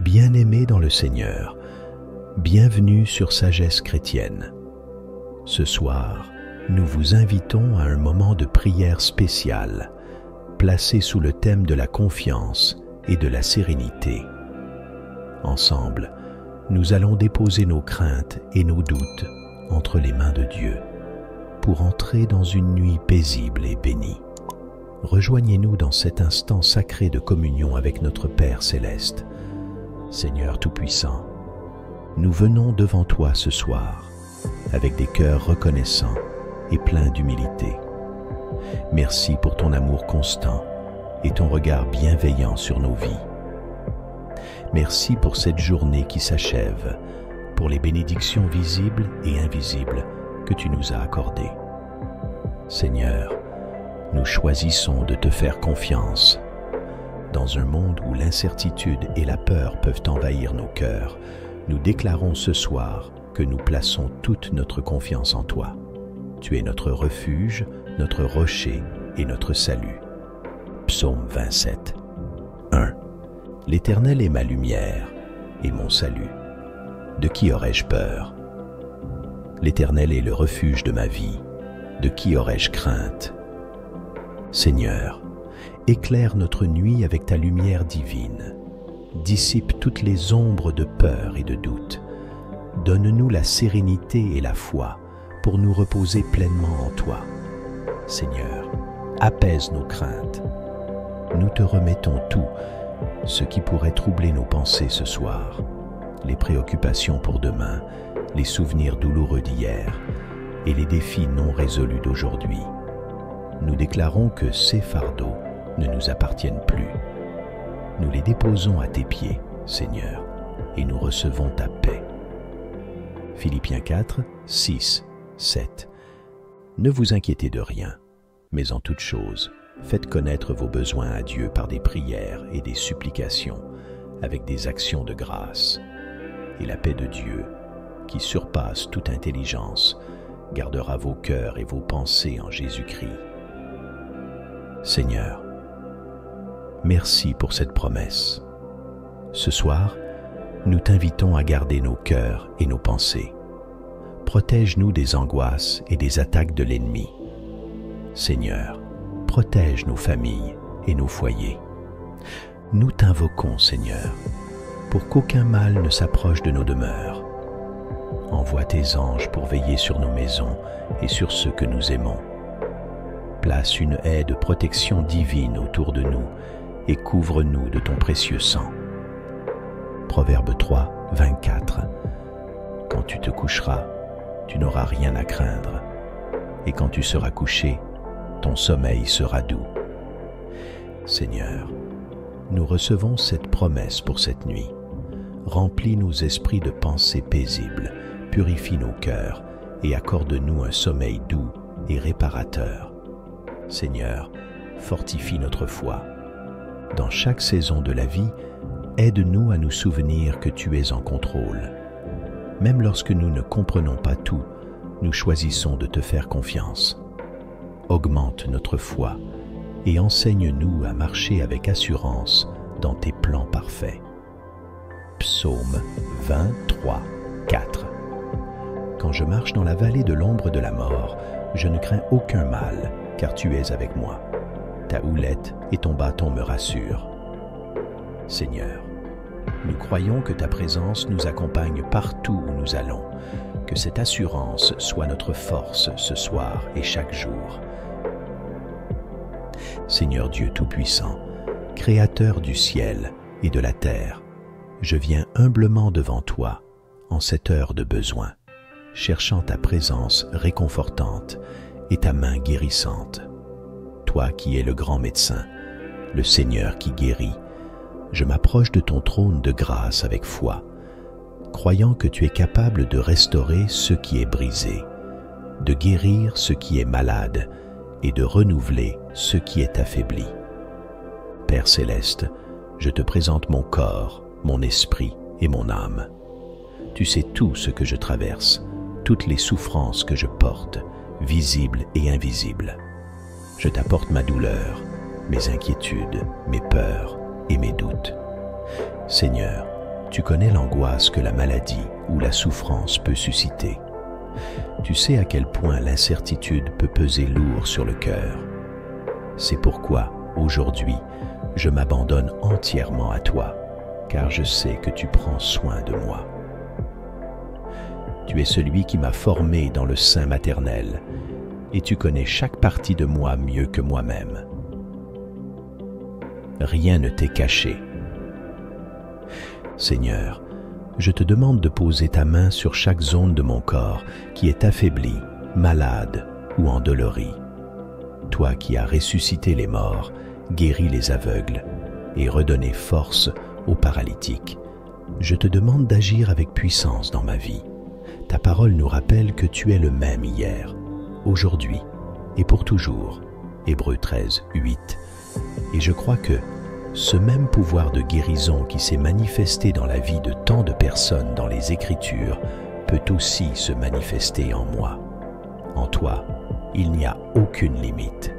Bien-aimés dans le Seigneur, bienvenue sur Sagesse chrétienne. Ce soir, nous vous invitons à un moment de prière spécial, placé sous le thème de la confiance et de la sérénité. Ensemble, nous allons déposer nos craintes et nos doutes entre les mains de Dieu pour entrer dans une nuit paisible et bénie. Rejoignez-nous dans cet instant sacré de communion avec notre Père céleste. Seigneur Tout-Puissant, nous venons devant toi ce soir avec des cœurs reconnaissants et pleins d'humilité. Merci pour ton amour constant et ton regard bienveillant sur nos vies. Merci pour cette journée qui s'achève, pour les bénédictions visibles et invisibles que tu nous as accordées. Seigneur, nous choisissons de te faire confiance. Dans un monde où l'incertitude et la peur peuvent envahir nos cœurs, nous déclarons ce soir que nous plaçons toute notre confiance en toi. Tu es notre refuge, notre rocher et notre salut. Psaume 27. 1. L'Éternel est ma lumière et mon salut. De qui aurais-je peur? L'Éternel est le refuge de ma vie. De qui aurais-je crainte? Seigneur, éclaire notre nuit avec ta lumière divine. Dissipe toutes les ombres de peur et de doute. Donne-nous la sérénité et la foi pour nous reposer pleinement en toi. Seigneur, apaise nos craintes. Nous te remettons tout, ce qui pourrait troubler nos pensées ce soir, les préoccupations pour demain, les souvenirs douloureux d'hier et les défis non résolus d'aujourd'hui. Nous déclarons que ces fardeaux ne nous appartiennent plus. Nous les déposons à tes pieds, Seigneur, et nous recevons ta paix. Philippiens 4, 6, 7. Ne vous inquiétez de rien, mais en toute chose, faites connaître vos besoins à Dieu par des prières et des supplications, avec des actions de grâce. Et la paix de Dieu, qui surpasse toute intelligence, gardera vos cœurs et vos pensées en Jésus-Christ. Seigneur, merci pour cette promesse. Ce soir, nous t'invitons à garder nos cœurs et nos pensées. Protège-nous des angoisses et des attaques de l'ennemi. Seigneur, protège nos familles et nos foyers. Nous t'invoquons, Seigneur, pour qu'aucun mal ne s'approche de nos demeures. Envoie tes anges pour veiller sur nos maisons et sur ceux que nous aimons. Place une haie de protection divine autour de nous et couvre-nous de ton précieux sang. Proverbe 3, 24. Quand tu te coucheras, tu n'auras rien à craindre, et quand tu seras couché, ton sommeil sera doux. Seigneur, nous recevons cette promesse pour cette nuit. Remplis nos esprits de pensées paisibles, purifie nos cœurs et accorde-nous un sommeil doux et réparateur. Seigneur, fortifie notre foi. Dans chaque saison de la vie, aide-nous à nous souvenir que tu es en contrôle. Même lorsque nous ne comprenons pas tout, nous choisissons de te faire confiance. Augmente notre foi et enseigne-nous à marcher avec assurance dans tes plans parfaits. Psaume 23, 4. Quand je marche dans la vallée de l'ombre de la mort, je ne crains aucun mal, car tu es avec moi. Ta houlette et ton bâton me rassurent. Seigneur, nous croyons que ta présence nous accompagne partout où nous allons, que cette assurance soit notre force ce soir et chaque jour. Seigneur Dieu Tout-Puissant, Créateur du ciel et de la terre, je viens humblement devant toi en cette heure de besoin, cherchant ta présence réconfortante et ta main guérissante. Toi qui es le grand médecin, le Seigneur qui guérit, je m'approche de ton trône de grâce avec foi, croyant que tu es capable de restaurer ce qui est brisé, de guérir ce qui est malade et de renouveler ce qui est affaibli. Père céleste, je te présente mon corps, mon esprit et mon âme. Tu sais tout ce que je traverse, toutes les souffrances que je porte, visibles et invisibles. Je t'apporte ma douleur, mes inquiétudes, mes peurs et mes doutes. Seigneur, Tu connais l'angoisse que la maladie ou la souffrance peut susciter. Tu sais à quel point l'incertitude peut peser lourd sur le cœur. C'est pourquoi, aujourd'hui, je m'abandonne entièrement à toi, car je sais que tu prends soin de moi. Tu es celui qui m'a formé dans le sein maternel, et tu connais chaque partie de moi mieux que moi-même. Rien ne t'est caché. Seigneur, je te demande de poser ta main sur chaque zone de mon corps qui est affaiblie, malade ou endolorie. Toi qui as ressuscité les morts, guéri les aveugles et redonné force aux paralytiques, je te demande d'agir avec puissance dans ma vie. Ta parole nous rappelle que tu es le même hier, aujourd'hui et pour toujours. Hébreux 13, 8. Et je crois que ce même pouvoir de guérison qui s'est manifesté dans la vie de tant de personnes dans les Écritures peut aussi se manifester en moi. En toi, il n'y a aucune limite.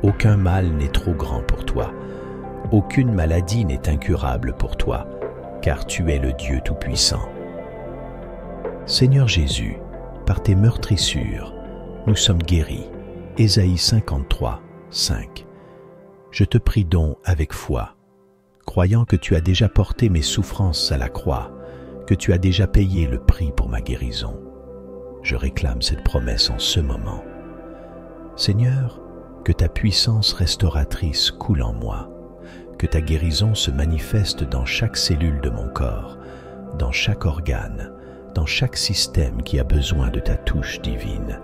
Aucun mal n'est trop grand pour toi. Aucune maladie n'est incurable pour toi, car tu es le Dieu Tout-Puissant. Seigneur Jésus, par tes meurtrissures, nous sommes guéris. Ésaïe 53, 5. Je te prie donc avec foi, croyant que tu as déjà porté mes souffrances à la croix, que tu as déjà payé le prix pour ma guérison. Je réclame cette promesse en ce moment. Seigneur, que ta puissance restauratrice coule en moi, que ta guérison se manifeste dans chaque cellule de mon corps, dans chaque organe, dans chaque système qui a besoin de ta touche divine.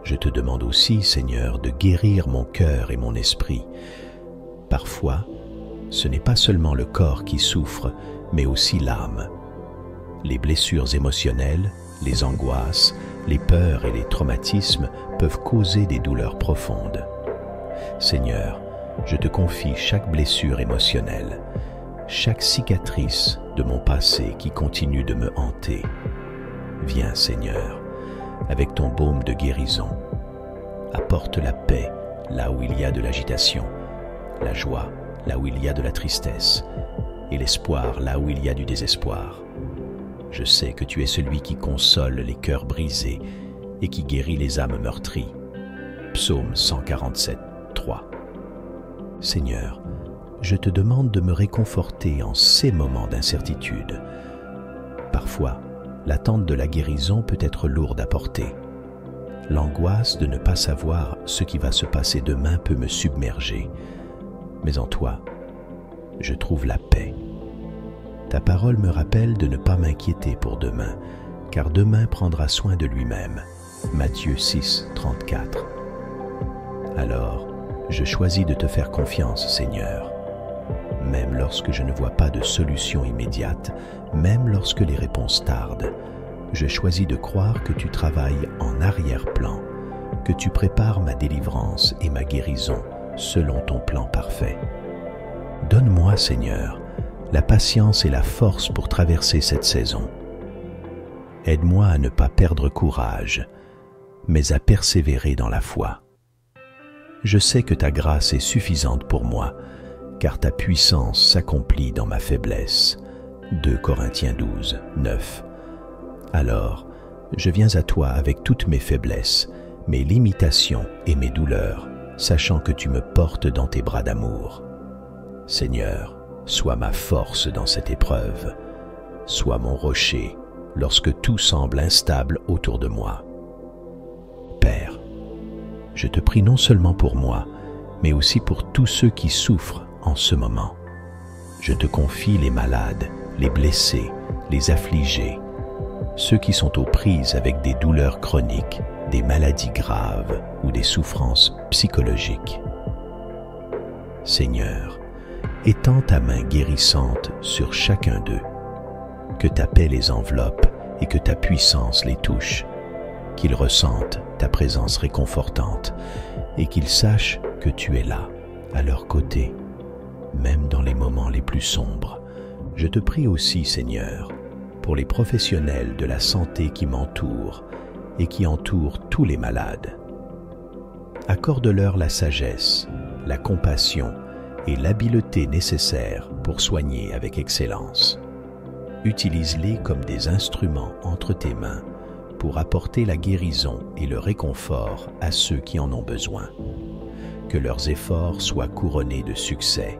Je te demande aussi, Seigneur, de guérir mon cœur et mon esprit. Parfois, ce n'est pas seulement le corps qui souffre, mais aussi l'âme. Les blessures émotionnelles, les angoisses, les peurs et les traumatismes peuvent causer des douleurs profondes. Seigneur, je te confie chaque blessure émotionnelle, chaque cicatrice de mon passé qui continue de me hanter. Viens, Seigneur, avec ton baume de guérison. Apporte la paix là où il y a de l'agitation, la joie là où il y a de la tristesse et l'espoir là où il y a du désespoir. Je sais que tu es celui qui console les cœurs brisés et qui guérit les âmes meurtries. Psaume 147, 3. Seigneur, je te demande de me réconforter en ces moments d'incertitude. Parfois, l'attente de la guérison peut être lourde à porter. L'angoisse de ne pas savoir ce qui va se passer demain peut me submerger. Mais en toi, je trouve la paix. Ta parole me rappelle de ne pas m'inquiéter pour demain, car demain prendra soin de lui-même. Matthieu 6, 34. Alors, je choisis de te faire confiance, Seigneur. Même lorsque je ne vois pas de solution immédiate, même lorsque les réponses tardent, je choisis de croire que tu travailles en arrière-plan, que tu prépares ma délivrance et ma guérison selon ton plan parfait. Donne-moi, Seigneur, la patience et la force pour traverser cette saison. Aide-moi à ne pas perdre courage, mais à persévérer dans la foi. Je sais que ta grâce est suffisante pour moi, car ta puissance s'accomplit dans ma faiblesse. 2 Corinthiens 12, 9. Alors, je viens à toi avec toutes mes faiblesses, mes limitations et mes douleurs, sachant que tu me portes dans tes bras d'amour. Seigneur, sois ma force dans cette épreuve. Sois mon rocher lorsque tout semble instable autour de moi. Père, je te prie non seulement pour moi, mais aussi pour tous ceux qui souffrent en ce moment. Je te confie les malades, les blessés, les affligés, ceux qui sont aux prises avec des douleurs chroniques, des maladies graves ou des souffrances psychologiques. Seigneur, étends ta main guérissante sur chacun d'eux, que ta paix les enveloppe et que ta puissance les touche, qu'ils ressentent ta présence réconfortante et qu'ils sachent que tu es là, à leur côté, même dans les moments les plus sombres. Je te prie aussi, Seigneur, pour les professionnels de la santé qui m'entourent et qui entourent tous les malades. Accorde-leur la sagesse, la compassion et l'habileté nécessaires pour soigner avec excellence. utilise-les comme des instruments entre tes mains pour apporter la guérison et le réconfort à ceux qui en ont besoin. Que leurs efforts soient couronnés de succès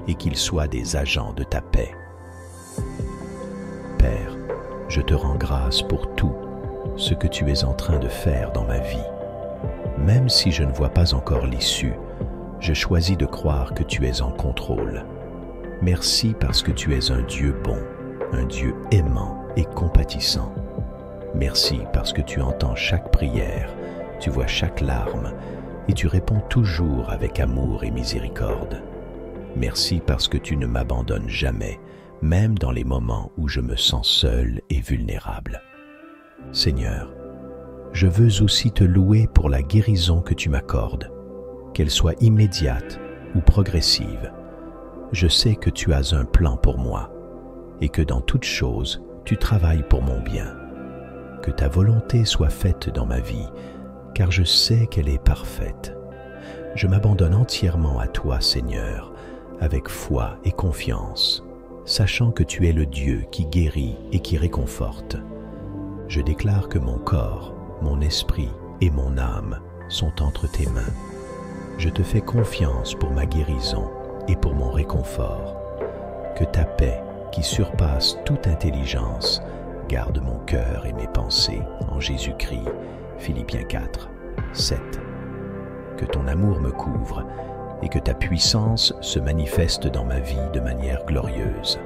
et qu'ils soient des agents de ta paix. Père, je te rends grâce pour tout ce que tu es en train de faire dans ma vie. Même si je ne vois pas encore l'issue, je choisis de croire que tu es en contrôle. Merci parce que tu es un Dieu bon, un Dieu aimant et compatissant. Merci parce que tu entends chaque prière, tu vois chaque larme et tu réponds toujours avec amour et miséricorde. Merci parce que tu ne m'abandonnes jamais, même dans les moments où je me sens seul et vulnérable. Seigneur, je veux aussi te louer pour la guérison que tu m'accordes, qu'elle soit immédiate ou progressive. Je sais que tu as un plan pour moi et que dans toute chose, tu travailles pour mon bien. Que ta volonté soit faite dans ma vie, car je sais qu'elle est parfaite. Je m'abandonne entièrement à toi, Seigneur, avec foi et confiance, sachant que tu es le Dieu qui guérit et qui réconforte. Je déclare que mon corps, mon esprit et mon âme sont entre tes mains. Je te fais confiance pour ma guérison et pour mon réconfort. Que ta paix, qui surpasse toute intelligence, garde mon cœur et mes pensées en Jésus-Christ. Philippiens 4, 7. Que ton amour me couvre et que ta puissance se manifeste dans ma vie de manière glorieuse.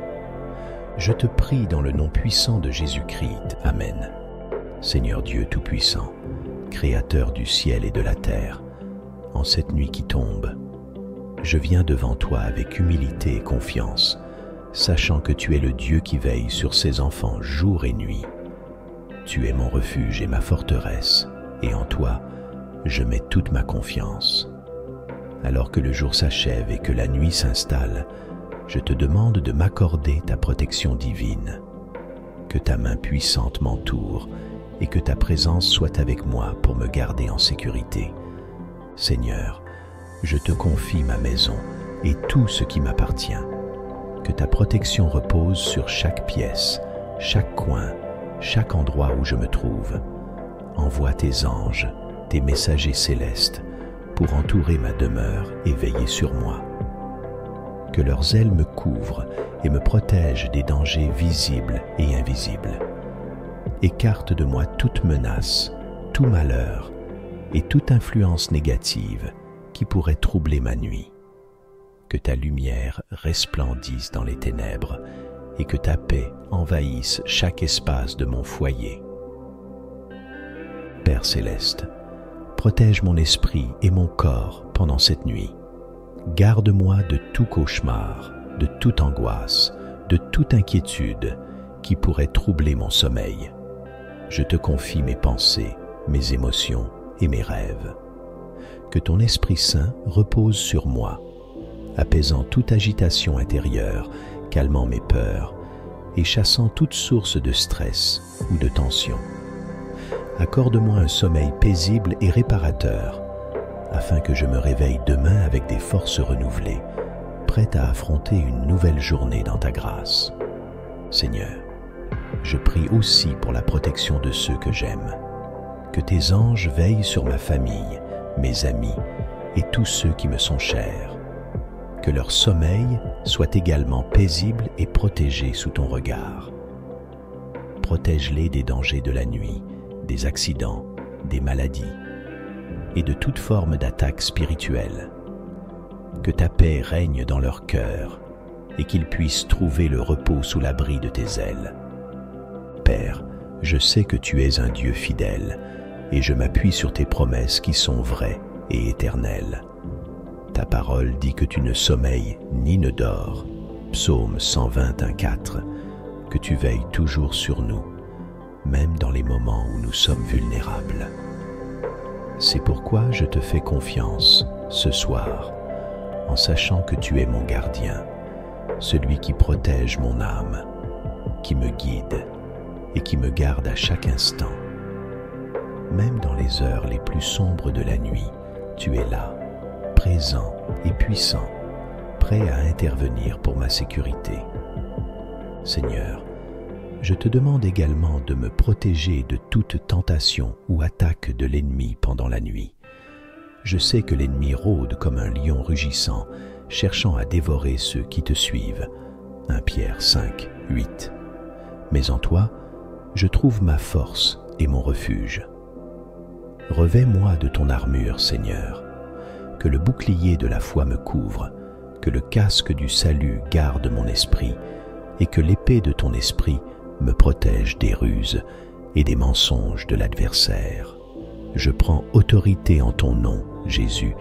Je te prie dans le nom puissant de Jésus-Christ. Amen. Seigneur Dieu Tout-Puissant, Créateur du ciel et de la terre, en cette nuit qui tombe, je viens devant toi avec humilité et confiance, sachant que tu es le Dieu qui veille sur ses enfants jour et nuit. Tu es mon refuge et ma forteresse, et en toi, je mets toute ma confiance. Alors que le jour s'achève et que la nuit s'installe, je te demande de m'accorder ta protection divine. Que ta main puissante m'entoure et que ta présence soit avec moi pour me garder en sécurité. Seigneur, je te confie ma maison et tout ce qui m'appartient. Que ta protection repose sur chaque pièce, chaque coin, chaque endroit où je me trouve. Envoie tes anges, tes messagers célestes, pour entourer ma demeure et veiller sur moi. Que leurs ailes me couvrent et me protègent des dangers visibles et invisibles. Écarte de moi toute menace, tout malheur et toute influence négative qui pourrait troubler ma nuit. Que ta lumière resplendisse dans les ténèbres et que ta paix envahisse chaque espace de mon foyer. Père céleste, protège mon esprit et mon corps pendant cette nuit. Garde-moi de tout cauchemar, de toute angoisse, de toute inquiétude qui pourrait troubler mon sommeil. Je te confie mes pensées, mes émotions et mes rêves. Que ton Esprit Saint repose sur moi, apaisant toute agitation intérieure, calmant mes peurs et chassant toute source de stress ou de tension. Accorde-moi un sommeil paisible et réparateur, afin que je me réveille demain avec des forces renouvelées, prête à affronter une nouvelle journée dans ta grâce. Seigneur, je prie aussi pour la protection de ceux que j'aime. Que tes anges veillent sur ma famille, mes amis et tous ceux qui me sont chers. Que leur sommeil soit également paisible et protégé sous ton regard. Protège-les des dangers de la nuit, des accidents, des maladies et de toute forme d'attaque spirituelle. Que ta paix règne dans leur cœur et qu'ils puissent trouver le repos sous l'abri de tes ailes. Père, je sais que tu es un Dieu fidèle et je m'appuie sur tes promesses qui sont vraies et éternelles. Ta parole dit que tu ne sommeilles ni ne dors. Psaume 121:4, que tu veilles toujours sur nous, même dans les moments où nous sommes vulnérables. C'est pourquoi je te fais confiance ce soir, en sachant que tu es mon gardien, celui qui protège mon âme, qui me guide et qui me garde à chaque instant. Même dans les heures les plus sombres de la nuit, tu es là, présent et puissant, prêt à intervenir pour ma sécurité. Seigneur, je te demande également de me protéger de toute tentation ou attaque de l'ennemi pendant la nuit. Je sais que l'ennemi rôde comme un lion rugissant, cherchant à dévorer ceux qui te suivent. 1 Pierre 5, 8. Mais en toi, je trouve ma force et mon refuge. Revêt-moi de ton armure, Seigneur, que le bouclier de la foi me couvre, que le casque du salut garde mon esprit, et que l'épée de ton esprit me protège des ruses et des mensonges de l'adversaire. Je prends autorité en ton nom, Jésus,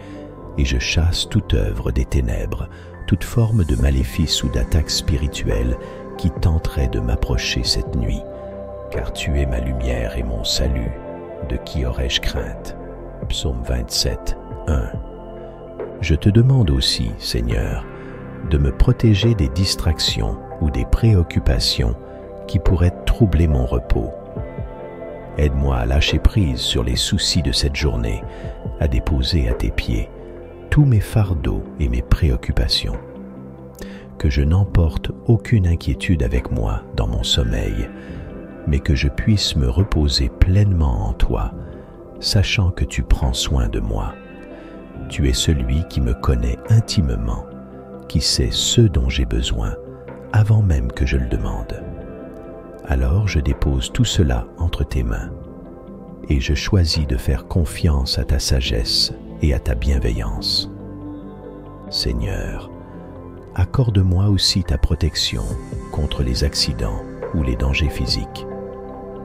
et je chasse toute œuvre des ténèbres, toute forme de maléfice ou d'attaque spirituelle qui tenterait de m'approcher cette nuit, car tu es ma lumière et mon salut. De qui aurais-je crainte? Psaume 27, 1. Je te demande aussi, Seigneur, de me protéger des distractions ou des préoccupations qui pourraient troubler mon repos. Aide-moi à lâcher prise sur les soucis de cette journée, à déposer à tes pieds tous mes fardeaux et mes préoccupations. Que je n'emporte aucune inquiétude avec moi dans mon sommeil, mais que je puisse me reposer pleinement en toi, sachant que tu prends soin de moi. Tu es celui qui me connaît intimement, qui sait ce dont j'ai besoin, avant même que je le demande. Alors je dépose tout cela entre tes mains, et je choisis de faire confiance à ta sagesse et à ta bienveillance. Seigneur, accorde-moi aussi ta protection contre les accidents ou les dangers physiques.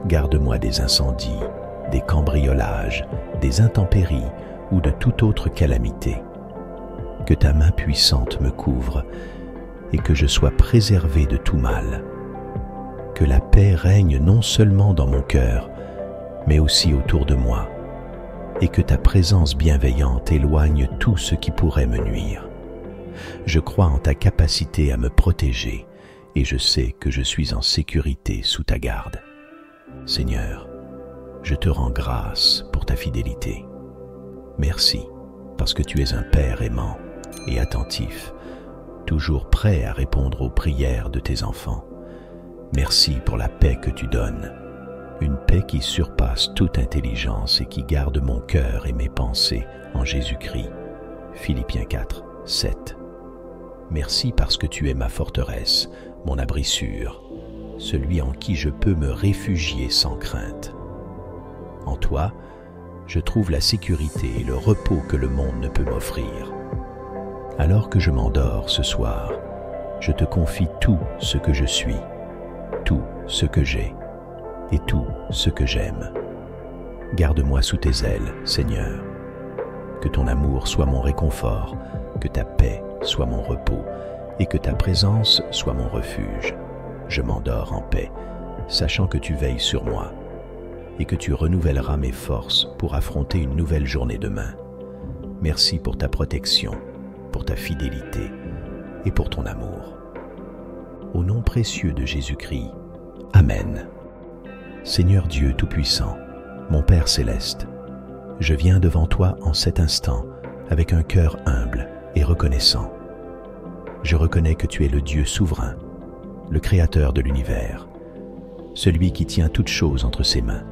Garde-moi des incendies, des cambriolages, des intempéries ou de toute autre calamité. Que ta main puissante me couvre et que je sois préservé de tout mal. Que la paix règne non seulement dans mon cœur, mais aussi autour de moi, et que ta présence bienveillante éloigne tout ce qui pourrait me nuire. Je crois en ta capacité à me protéger et je sais que je suis en sécurité sous ta garde. Seigneur, je te rends grâce pour ta fidélité. Merci parce que tu es un Père aimant et attentif, toujours prêt à répondre aux prières de tes enfants. Merci pour la paix que tu donnes, une paix qui surpasse toute intelligence et qui garde mon cœur et mes pensées en Jésus-Christ. Philippiens 4, 7. Merci parce que tu es ma forteresse, mon abri sûr, celui en qui je peux me réfugier sans crainte. En toi, je trouve la sécurité et le repos que le monde ne peut m'offrir. Alors que je m'endors ce soir, je te confie tout ce que je suis, tout ce que j'ai et tout ce que j'aime. Garde-moi sous tes ailes, Seigneur. Que ton amour soit mon réconfort, que ta paix soit mon repos et que ta présence soit mon refuge. Je m'endors en paix, sachant que tu veilles sur moi et que tu renouvelleras mes forces pour affronter une nouvelle journée demain. Merci pour ta protection, pour ta fidélité et pour ton amour. Au nom précieux de Jésus-Christ, Amen. Seigneur Dieu Tout-Puissant, mon Père Céleste, je viens devant toi en cet instant avec un cœur humble et reconnaissant. Je reconnais que tu es le Dieu souverain, le Créateur de l'univers, celui qui tient toutes choses entre ses mains.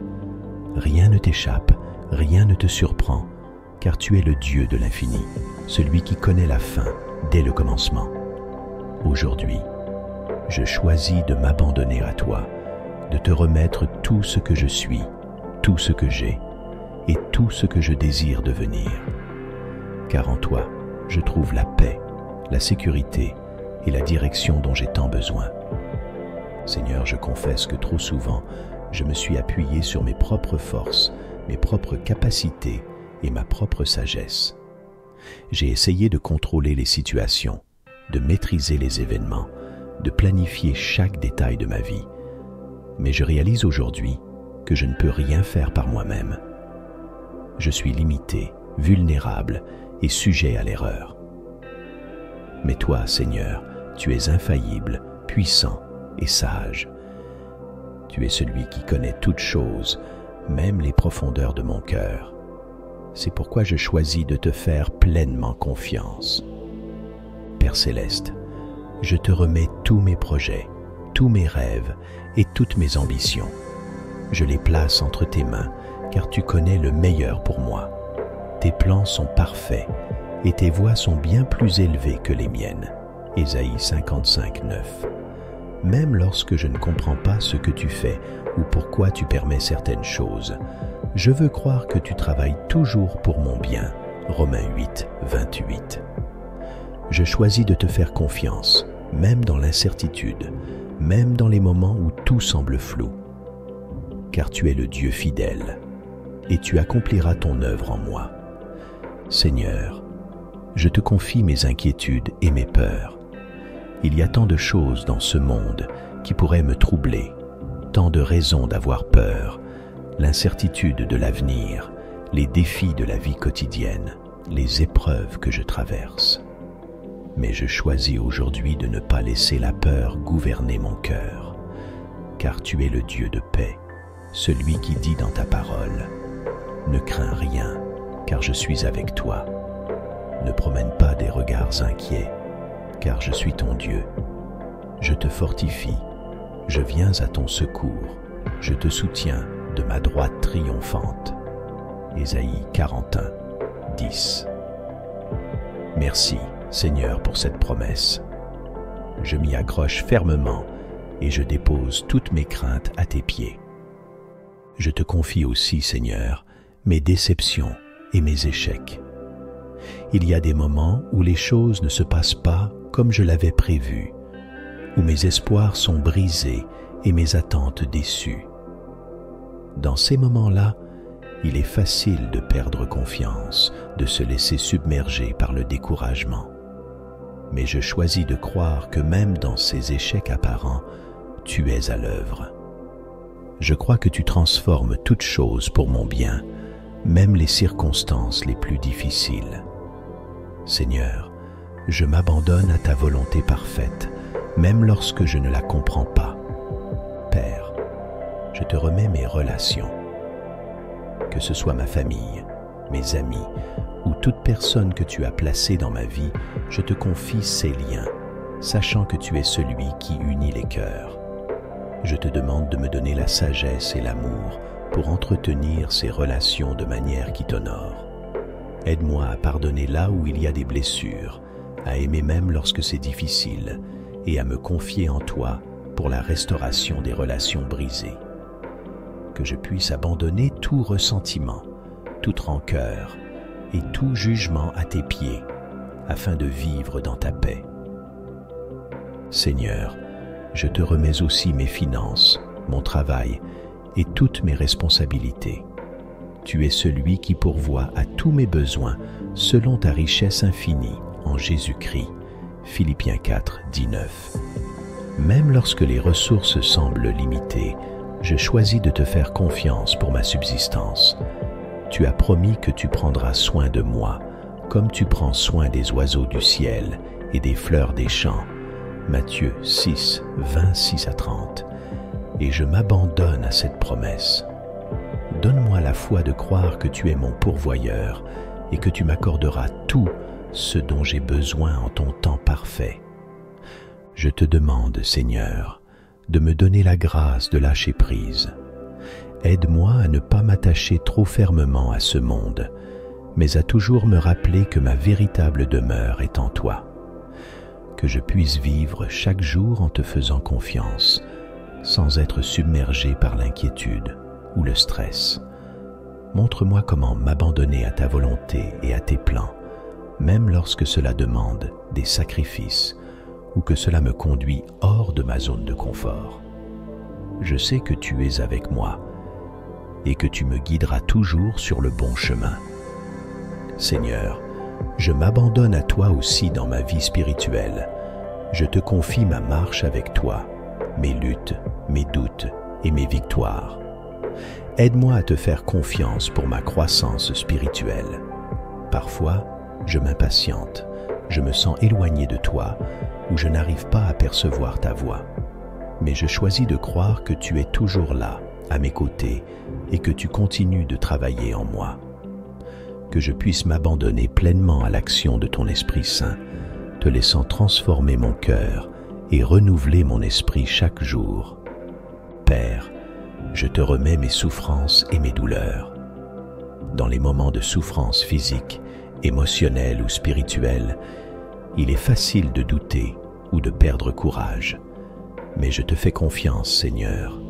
Rien ne t'échappe, rien ne te surprend, car tu es le Dieu de l'infini, celui qui connaît la fin dès le commencement. Aujourd'hui, je choisis de m'abandonner à toi, de te remettre tout ce que je suis, tout ce que j'ai et tout ce que je désire devenir. Car en toi, je trouve la paix, la sécurité et la direction dont j'ai tant besoin. Seigneur, je confesse que trop souvent, je me suis appuyé sur mes propres forces, mes propres capacités et ma propre sagesse. J'ai essayé de contrôler les situations, de maîtriser les événements, de planifier chaque détail de ma vie. Mais je réalise aujourd'hui que je ne peux rien faire par moi-même. Je suis limité, vulnérable et sujet à l'erreur. Mais toi, Seigneur, tu es infaillible, puissant et sage. Tu es celui qui connaît toutes choses, même les profondeurs de mon cœur. C'est pourquoi je choisis de te faire pleinement confiance. Père Céleste, je te remets tous mes projets, tous mes rêves et toutes mes ambitions. Je les place entre tes mains, car tu connais le meilleur pour moi. Tes plans sont parfaits et tes voies sont bien plus élevées que les miennes. Ésaïe 55, 9. Même lorsque je ne comprends pas ce que tu fais ou pourquoi tu permets certaines choses, je veux croire que tu travailles toujours pour mon bien. Romains 8, 28. Je choisis de te faire confiance, même dans l'incertitude, même dans les moments où tout semble flou. Car tu es le Dieu fidèle, et tu accompliras ton œuvre en moi. Seigneur, je te confie mes inquiétudes et mes peurs. Il y a tant de choses dans ce monde qui pourraient me troubler, tant de raisons d'avoir peur, l'incertitude de l'avenir, les défis de la vie quotidienne, les épreuves que je traverse. Mais je choisis aujourd'hui de ne pas laisser la peur gouverner mon cœur, car tu es le Dieu de paix, celui qui dit dans ta parole « Ne crains rien, car je suis avec toi. Ne promène pas des regards inquiets, car je suis ton Dieu. Je te fortifie, je viens à ton secours, je te soutiens de ma droite triomphante. » Ésaïe 41, 10. Merci, Seigneur, pour cette promesse. Je m'y accroche fermement et je dépose toutes mes craintes à tes pieds. Je te confie aussi, Seigneur, mes déceptions et mes échecs. Il y a des moments où les choses ne se passent pas comme je l'avais prévu, où mes espoirs sont brisés et mes attentes déçues. Dans ces moments-là, il est facile de perdre confiance, de se laisser submerger par le découragement. Mais je choisis de croire que même dans ces échecs apparents, tu es à l'œuvre. Je crois que tu transformes toutes choses pour mon bien, même les circonstances les plus difficiles. Seigneur, je m'abandonne à ta volonté parfaite, même lorsque je ne la comprends pas. Père, je te remets mes relations. Que ce soit ma famille, mes amis ou toute personne que tu as placée dans ma vie, je te confie ces liens, sachant que tu es celui qui unit les cœurs. Je te demande de me donner la sagesse et l'amour pour entretenir ces relations de manière qui t'honore. Aide-moi à pardonner là où il y a des blessures, à aimer même lorsque c'est difficile, et à me confier en toi pour la restauration des relations brisées. Que je puisse abandonner tout ressentiment, toute rancœur et tout jugement à tes pieds, afin de vivre dans ta paix. Seigneur, je te remets aussi mes finances, mon travail et toutes mes responsabilités. Tu es celui qui pourvoit à tous mes besoins selon ta richesse infinie en Jésus-Christ. Philippiens 4, 19. Même lorsque les ressources semblent limitées, je choisis de te faire confiance pour ma subsistance. Tu as promis que tu prendras soin de moi, comme tu prends soin des oiseaux du ciel et des fleurs des champs. Matthieu 6, 26 à 30. Et je m'abandonne à cette promesse. Donne-moi la foi de croire que tu es mon pourvoyeur et que tu m'accorderas tout ce dont j'ai besoin en ton temps parfait. Je te demande, Seigneur, de me donner la grâce de lâcher prise. Aide-moi à ne pas m'attacher trop fermement à ce monde, mais à toujours me rappeler que ma véritable demeure est en toi. Que je puisse vivre chaque jour en te faisant confiance, sans être submergé par l'inquiétude ou le stress. Montre-moi comment m'abandonner à ta volonté et à tes plans, même lorsque cela demande des sacrifices ou que cela me conduit hors de ma zone de confort. Je sais que tu es avec moi et que tu me guideras toujours sur le bon chemin. Seigneur, je m'abandonne à toi aussi dans ma vie spirituelle. Je te confie ma marche avec toi, mes luttes, mes doutes et mes victoires. Aide-moi à te faire confiance pour ma croissance spirituelle. Parfois, je m'impatiente, je me sens éloigné de toi ou je n'arrive pas à percevoir ta voix. Mais je choisis de croire que tu es toujours là, à mes côtés, et que tu continues de travailler en moi. Que je puisse m'abandonner pleinement à l'action de ton Esprit Saint, te laissant transformer mon cœur et renouveler mon esprit chaque jour. Père, je te remets mes souffrances et mes douleurs. Dans les moments de souffrance physique, émotionnelle ou spirituelle, il est facile de douter ou de perdre courage. Mais je te fais confiance, Seigneur,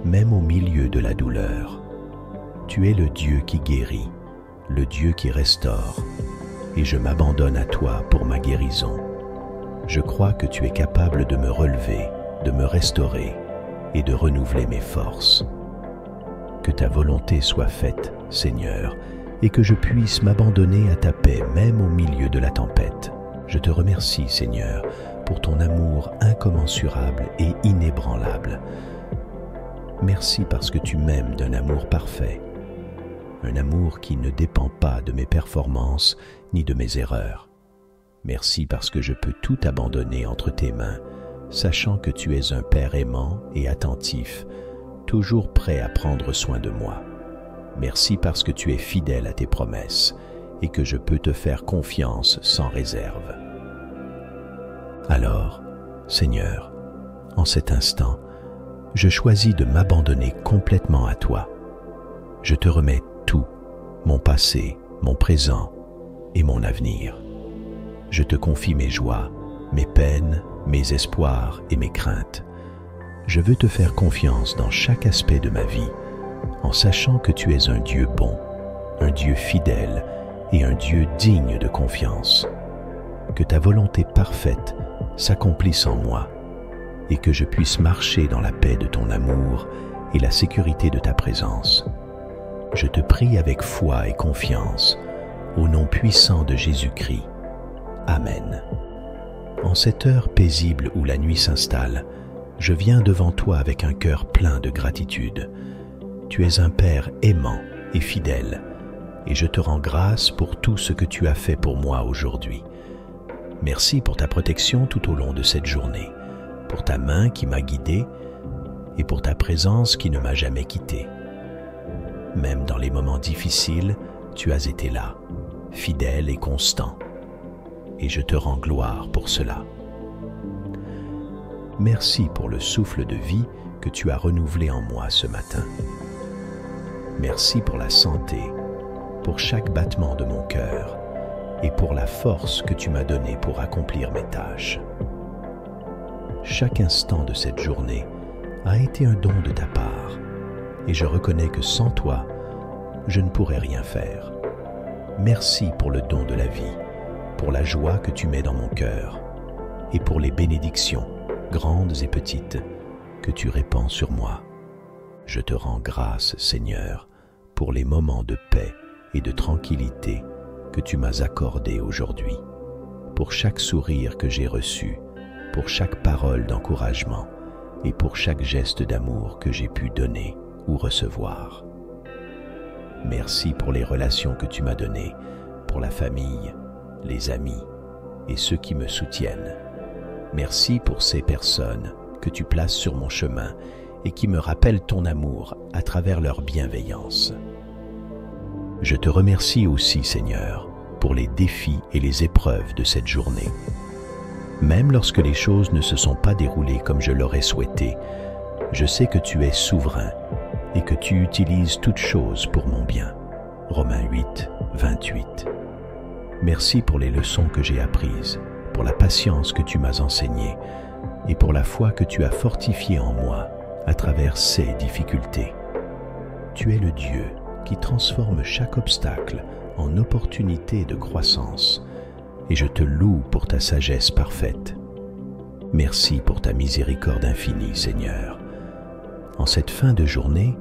même au milieu de la douleur. Tu es le Dieu qui guérit, le Dieu qui restaure, et je m'abandonne à toi pour ma guérison. Je crois que tu es capable de me relever, de me restaurer et de renouveler mes forces. Que ta volonté soit faite, Seigneur, et que je puisse m'abandonner à ta paix même au milieu de la tempête. Je te remercie, Seigneur, pour ton amour incommensurable et inébranlable. Merci parce que tu m'aimes d'un amour parfait, un amour qui ne dépend pas de mes performances ni de mes erreurs. Merci parce que je peux tout abandonner entre tes mains, sachant que tu es un Père aimant et attentif, toujours prêt à prendre soin de moi. Merci parce que tu es fidèle à tes promesses et que je peux te faire confiance sans réserve. Alors, Seigneur, en cet instant, je choisis de m'abandonner complètement à toi. Je te remets tout, mon passé, mon présent et mon avenir. Je te confie mes joies, mes peines, mes espoirs et mes craintes. Je veux te faire confiance dans chaque aspect de ma vie, en sachant que tu es un Dieu bon, un Dieu fidèle et un Dieu digne de confiance. Que ta volonté parfaite s'accomplisse en moi et que je puisse marcher dans la paix de ton amour et la sécurité de ta présence. Je te prie avec foi et confiance, au nom puissant de Jésus-Christ. Amen. En cette heure paisible où la nuit s'installe, je viens devant toi avec un cœur plein de gratitude. Tu es un Père aimant et fidèle, et je te rends grâce pour tout ce que tu as fait pour moi aujourd'hui. Merci pour ta protection tout au long de cette journée, pour ta main qui m'a guidé et pour ta présence qui ne m'a jamais quitté. Même dans les moments difficiles, tu as été là, fidèle et constant, et je te rends gloire pour cela. Merci pour le souffle de vie que tu as renouvelé en moi ce matin. Merci pour la santé, pour chaque battement de mon cœur et pour la force que tu m'as donnée pour accomplir mes tâches. Chaque instant de cette journée a été un don de ta part et je reconnais que sans toi, je ne pourrais rien faire. Merci pour le don de la vie, pour la joie que tu mets dans mon cœur et pour les bénédictions, grandes et petites, que tu répands sur moi. Je te rends grâce, Seigneur, pour les moments de paix et de tranquillité que tu m'as accordés aujourd'hui, pour chaque sourire que j'ai reçu, pour chaque parole d'encouragement et pour chaque geste d'amour que j'ai pu donner ou recevoir. Merci pour les relations que tu m'as données, pour la famille, les amis et ceux qui me soutiennent. Merci pour ces personnes que tu places sur mon chemin et qui me rappellent ton amour à travers leur bienveillance. Je te remercie aussi, Seigneur, pour les défis et les épreuves de cette journée. Même lorsque les choses ne se sont pas déroulées comme je l'aurais souhaité, je sais que tu es souverain et que tu utilises toutes choses pour mon bien. Romains 8, 28. Merci pour les leçons que j'ai apprises, pour la patience que tu m'as enseignée et pour la foi que tu as fortifiée en moi à travers ces difficultés. Tu es le Dieu qui transforme chaque obstacle en opportunité de croissance et je te loue pour ta sagesse parfaite. Merci pour ta miséricorde infinie, Seigneur. En cette fin de journée,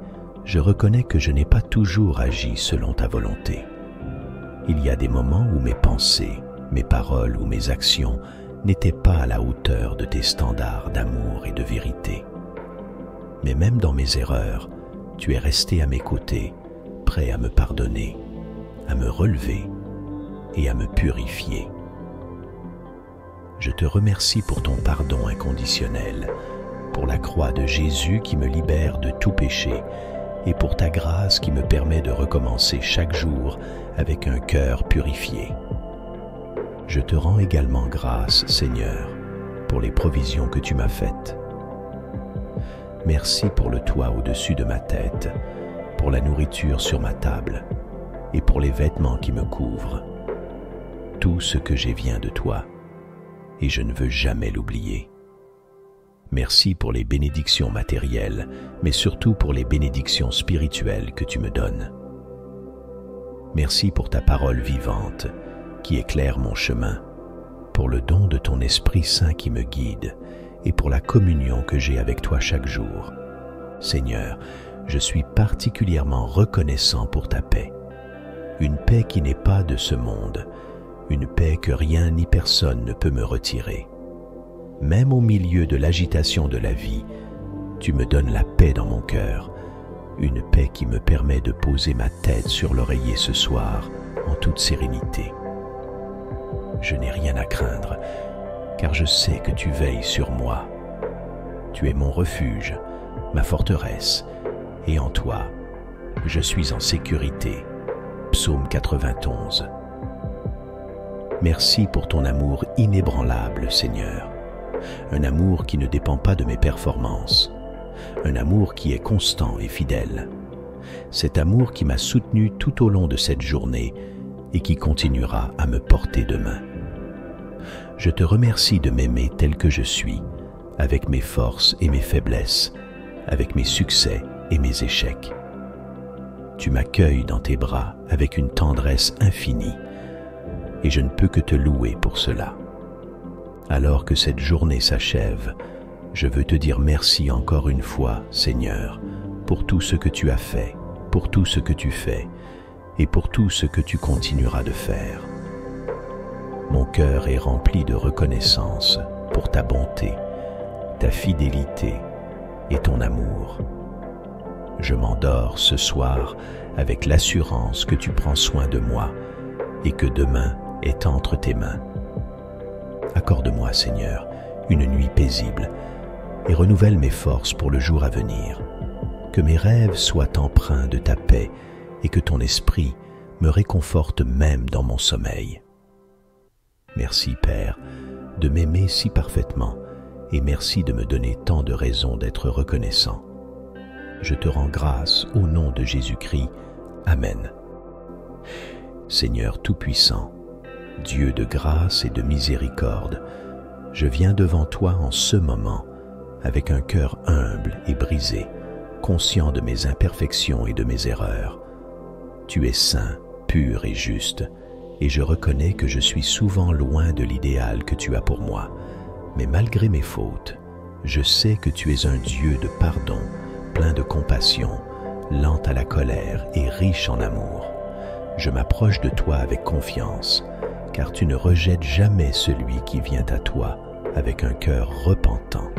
je reconnais que je n'ai pas toujours agi selon ta volonté. Il y a des moments où mes pensées, mes paroles ou mes actions n'étaient pas à la hauteur de tes standards d'amour et de vérité. Mais même dans mes erreurs, tu es resté à mes côtés, prêt à me pardonner, à me relever et à me purifier. Je te remercie pour ton pardon inconditionnel, pour la croix de Jésus qui me libère de tout péché et pour ta grâce qui me permet de recommencer chaque jour avec un cœur purifié. Je te rends également grâce, Seigneur, pour les provisions que tu m'as faites. Merci pour le toit au-dessus de ma tête, pour la nourriture sur ma table et pour les vêtements qui me couvrent. Tout ce que j'ai vient de toi, et je ne veux jamais l'oublier. Merci pour les bénédictions matérielles, mais surtout pour les bénédictions spirituelles que tu me donnes. Merci pour ta parole vivante qui éclaire mon chemin, pour le don de ton Esprit Saint qui me guide et pour la communion que j'ai avec toi chaque jour. Seigneur, je suis particulièrement reconnaissant pour ta paix. Une paix qui n'est pas de ce monde, une paix que rien ni personne ne peut me retirer. Même au milieu de l'agitation de la vie, tu me donnes la paix dans mon cœur, une paix qui me permet de poser ma tête sur l'oreiller ce soir en toute sérénité. Je n'ai rien à craindre, car je sais que tu veilles sur moi. Tu es mon refuge, ma forteresse, et en toi, je suis en sécurité. Psaume 91. Merci pour ton amour inébranlable, Seigneur. Un amour qui ne dépend pas de mes performances. Un amour qui est constant et fidèle. Cet amour qui m'a soutenu tout au long de cette journée et qui continuera à me porter demain. Je te remercie de m'aimer tel que je suis, avec mes forces et mes faiblesses, avec mes succès et mes échecs. Tu m'accueilles dans tes bras avec une tendresse infinie, et je ne peux que te louer pour cela. Alors que cette journée s'achève, je veux te dire merci encore une fois, Seigneur, pour tout ce que tu as fait, pour tout ce que tu fais, et pour tout ce que tu continueras de faire. Mon cœur est rempli de reconnaissance pour ta bonté, ta fidélité et ton amour. Je m'endors ce soir avec l'assurance que tu prends soin de moi et que demain est entre tes mains. Accorde-moi, Seigneur, une nuit paisible et renouvelle mes forces pour le jour à venir. Que mes rêves soient empreints de ta paix et que ton esprit me réconforte même dans mon sommeil. Merci, Père, de m'aimer si parfaitement et merci de me donner tant de raisons d'être reconnaissant. Je te rends grâce au nom de Jésus-Christ. Amen. Seigneur Tout-Puissant, Dieu de grâce et de miséricorde, je viens devant toi en ce moment avec un cœur humble et brisé, conscient de mes imperfections et de mes erreurs. Tu es saint, pur et juste, et je reconnais que je suis souvent loin de l'idéal que tu as pour moi. Mais malgré mes fautes, je sais que tu es un Dieu de pardon, plein de compassion, lent à la colère et riche en amour. Je m'approche de toi avec confiance, car tu ne rejettes jamais celui qui vient à toi avec un cœur repentant.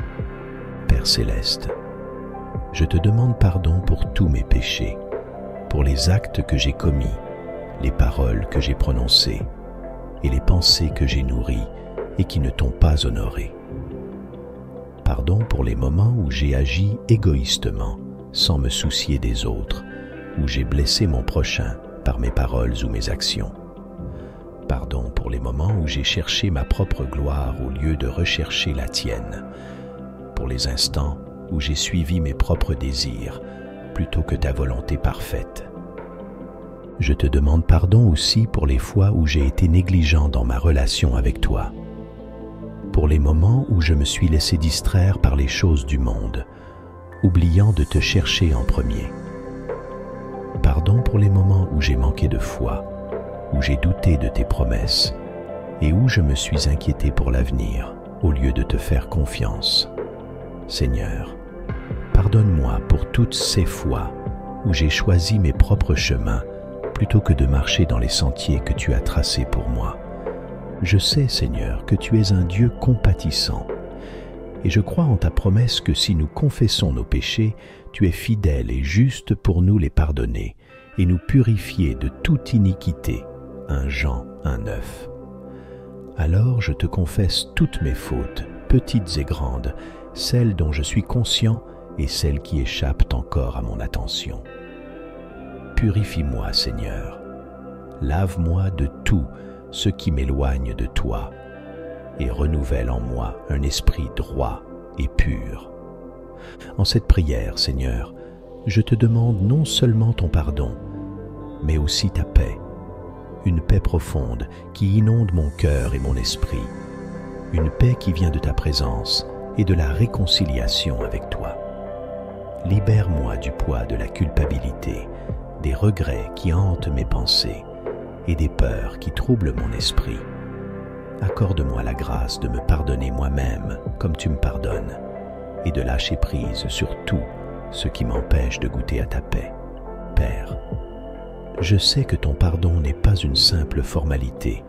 Père céleste, je te demande pardon pour tous mes péchés, pour les actes que j'ai commis, les paroles que j'ai prononcées et les pensées que j'ai nourries et qui ne t'ont pas honoré. Pardon pour les moments où j'ai agi égoïstement, sans me soucier des autres, où j'ai blessé mon prochain par mes paroles ou mes actions. Pardon pour les moments où j'ai cherché ma propre gloire au lieu de rechercher la tienne, pour les instants où j'ai suivi mes propres désirs plutôt que ta volonté parfaite. Je te demande pardon aussi pour les fois où j'ai été négligent dans ma relation avec toi, pour les moments où je me suis laissé distraire par les choses du monde, oubliant de te chercher en premier. Pardon pour les moments où j'ai manqué de foi, où j'ai douté de tes promesses et où je me suis inquiété pour l'avenir au lieu de te faire confiance. Seigneur, pardonne-moi pour toutes ces fois où j'ai choisi mes propres chemins plutôt que de marcher dans les sentiers que tu as tracés pour moi. Je sais, Seigneur, que tu es un Dieu compatissant, et je crois en ta promesse que si nous confessons nos péchés, tu es fidèle et juste pour nous les pardonner et nous purifier de toute iniquité. 1 Jean 1,9. Alors je te confesse toutes mes fautes, petites et grandes, celles dont je suis conscient et celles qui échappent encore à mon attention. Purifie-moi, Seigneur. Lave-moi de tout ce qui m'éloigne de toi et renouvelle en moi un esprit droit et pur. En cette prière, Seigneur, je te demande non seulement ton pardon, mais aussi ta paix, une paix profonde qui inonde mon cœur et mon esprit, une paix qui vient de ta présence et de la réconciliation avec toi. Libère-moi du poids de la culpabilité, des regrets qui hantent mes pensées et des peurs qui troublent mon esprit. Accorde-moi la grâce de me pardonner moi-même comme tu me pardonnes et de lâcher prise sur tout ce qui m'empêche de goûter à ta paix. Père, je sais que ton pardon n'est pas une simple formalité,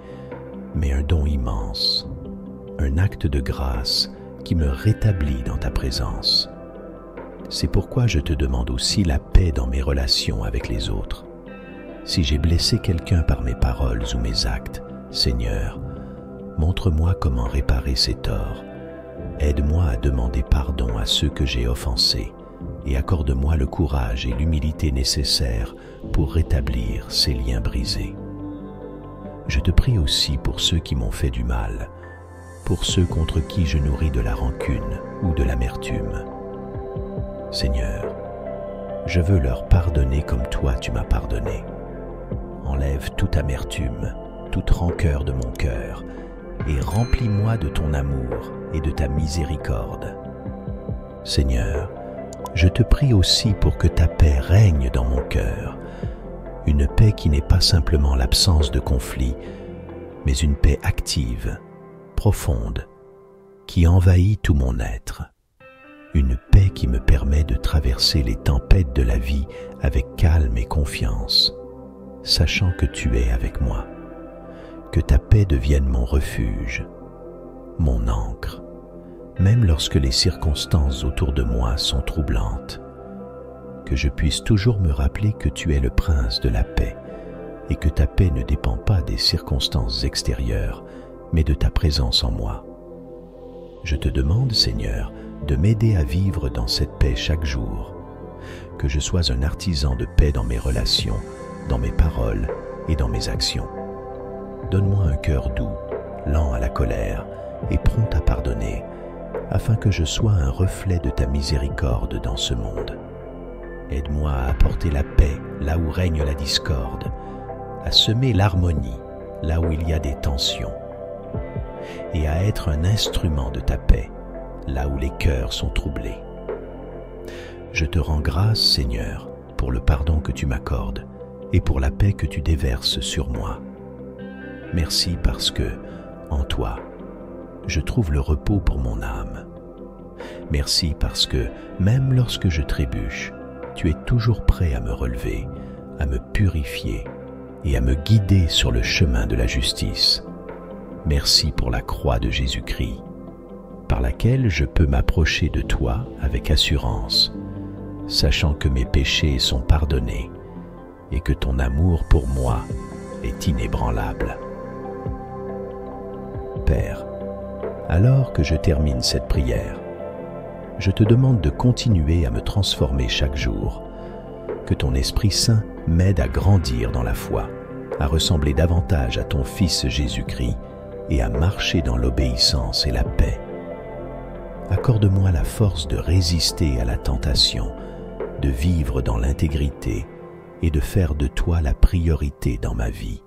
mais un don immense, un acte de grâce qui me rétablit dans ta présence. C'est pourquoi je te demande aussi la paix dans mes relations avec les autres. Si j'ai blessé quelqu'un par mes paroles ou mes actes, Seigneur, montre-moi comment réparer ces torts. Aide-moi à demander pardon à ceux que j'ai offensés et accorde-moi le courage et l'humilité nécessaires pour rétablir ces liens brisés. Je te prie aussi pour ceux qui m'ont fait du mal, pour ceux contre qui je nourris de la rancune ou de l'amertume. Seigneur, je veux leur pardonner comme toi tu m'as pardonné. Enlève toute amertume, toute rancœur de mon cœur et remplis-moi de ton amour et de ta miséricorde. Seigneur, je te prie aussi pour que ta paix règne dans mon cœur, une paix qui n'est pas simplement l'absence de conflit, mais une paix active, profonde, qui envahit tout mon être. Une paix qui me permet de traverser les tempêtes de la vie avec calme et confiance, sachant que tu es avec moi. Que ta paix devienne mon refuge, mon ancre, même lorsque les circonstances autour de moi sont troublantes. Que je puisse toujours me rappeler que tu es le prince de la paix et que ta paix ne dépend pas des circonstances extérieures, mais de ta présence en moi. Je te demande, Seigneur, de m'aider à vivre dans cette paix chaque jour, que je sois un artisan de paix dans mes relations, dans mes paroles et dans mes actions. Donne-moi un cœur doux, lent à la colère et prompt à pardonner, afin que je sois un reflet de ta miséricorde dans ce monde. Aide-moi à apporter la paix là où règne la discorde, à semer l'harmonie là où il y a des tensions, et à être un instrument de ta paix là où les cœurs sont troublés. Je te rends grâce, Seigneur, pour le pardon que tu m'accordes et pour la paix que tu déverses sur moi. Merci parce que, en toi, je trouve le repos pour mon âme. Merci parce que, même lorsque je trébuche, tu es toujours prêt à me relever, à me purifier et à me guider sur le chemin de la justice. Merci pour la croix de Jésus-Christ, par laquelle je peux m'approcher de toi avec assurance, sachant que mes péchés sont pardonnés et que ton amour pour moi est inébranlable. Père, alors que je termine cette prière, je te demande de continuer à me transformer chaque jour, que ton Esprit Saint m'aide à grandir dans la foi, à ressembler davantage à ton Fils Jésus-Christ et à marcher dans l'obéissance et la paix. Accorde-moi la force de résister à la tentation, de vivre dans l'intégrité et de faire de toi la priorité dans ma vie.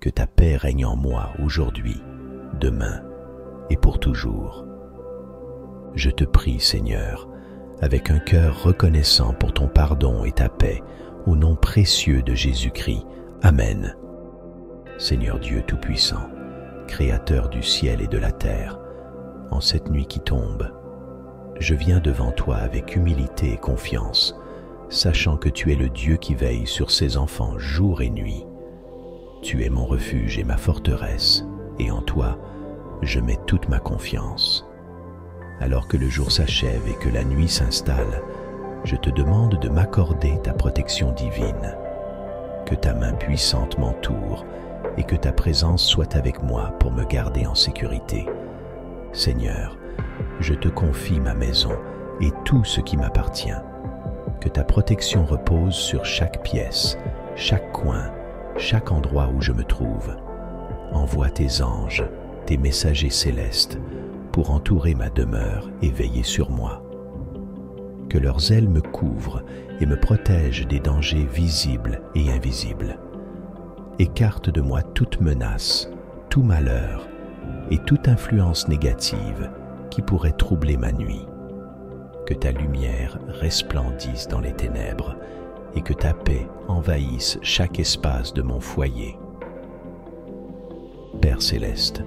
Que ta paix règne en moi aujourd'hui, demain et pour toujours. Je te prie, Seigneur, avec un cœur reconnaissant pour ton pardon et ta paix, au nom précieux de Jésus-Christ. Amen. Seigneur Dieu Tout-Puissant, Créateur du ciel et de la terre, en cette nuit qui tombe, je viens devant toi avec humilité et confiance, sachant que tu es le Dieu qui veille sur ses enfants jour et nuit. Tu es mon refuge et ma forteresse, et en toi, je mets toute ma confiance. Alors que le jour s'achève et que la nuit s'installe, je te demande de m'accorder ta protection divine. Que ta main puissante m'entoure et que ta présence soit avec moi pour me garder en sécurité. Seigneur, je te confie ma maison et tout ce qui m'appartient. Que ta protection repose sur chaque pièce, chaque coin, chaque endroit où je me trouve. Envoie tes anges tes messagers célestes pour entourer ma demeure et veiller sur moi. Que leurs ailes me couvrent et me protègent des dangers visibles et invisibles. Écarte de moi toute menace, tout malheur et toute influence négative qui pourrait troubler ma nuit. Que ta lumière resplendisse dans les ténèbres et que ta paix envahisse chaque espace de mon foyer. Père céleste,